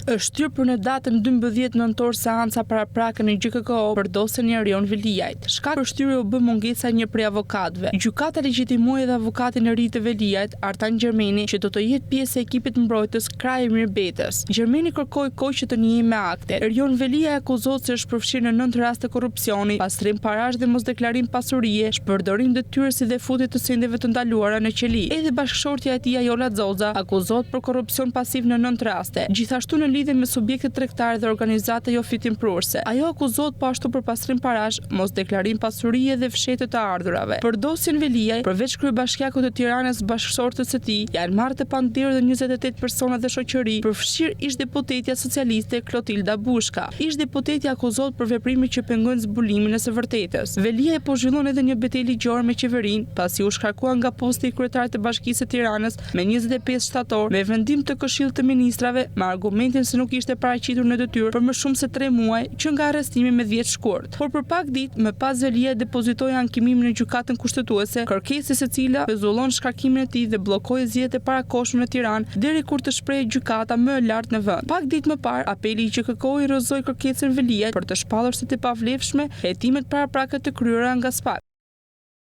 Është shtyrë për në datën 12 nëntor seanca paraprakë në GJKO për dosjen e Erion Veliajt. Shkak për shtyrje u bë mungesa e një prej avokatëve. Gjykata legjitimoi edhe avokatin e ri të Veliajt, Artan Gjermeni, që do të jetë pjesë e ekipit mbrojtës krah Emirbetës. Gjermeni kërkoi kohë që të njihej me akte. Erion Veliaj akuzohet se është përfshirë në 9 raste korrupsioni, pastrim parash dhe mosdeklarim pasurie, shpërdorim detyrës dhe futje të sendeve të ndaluara në qeli. Edhe bashkëshortja e tij Ajola Xoza akuzohet për korrupsion pasiv në 9 raste. Gjithashtu në lidhje me subjekte tregtare dhe organizata jo fitimprurse. Ajo akuzohet po ashtu për pastrim parash, mosdeklarim pasurie dhe fshehje të ardhurave. Për dosjen Veliaj, përveç kryebashkiakut të Tiranës, bashkëshortës së tij, janë marrë të pandehur dhe 28 persona dhe shoqëri, përfshirë ish-deputetja socialiste Klotilda Bushka. Ish-deputetja akuzohet për veprime që pengojnë zbulimin e së vërtetës. Veliaj po zhvillon edhe një betejë ligjore me qeverinë, pasi u shkarkua nga posti i kryetarit të Bashkisë së Tiranës me 25 shtator me vendim të Këshillit të Ministrave me argumentin se nuk ishte paraqitur në detyrë për më shumë se 3 muaj që nga arrestimi me 10 shkurt. Por për pak ditë më pas Veliaj depozitoi ankimin në gjykatën kushtetuese, kërkesës e cila pezullon shkarkimin e tij dhe bllokoi zgjedhjet e parakohshme në Tiranë deri kur të shprehej gjykata më e lartë në vend. Pak ditë më parë, apeli i GJKO-i rozoi kërkesën Veliaj për të shpallur si të pavlefshme hetimet paraprakë të kryera nga SPAK.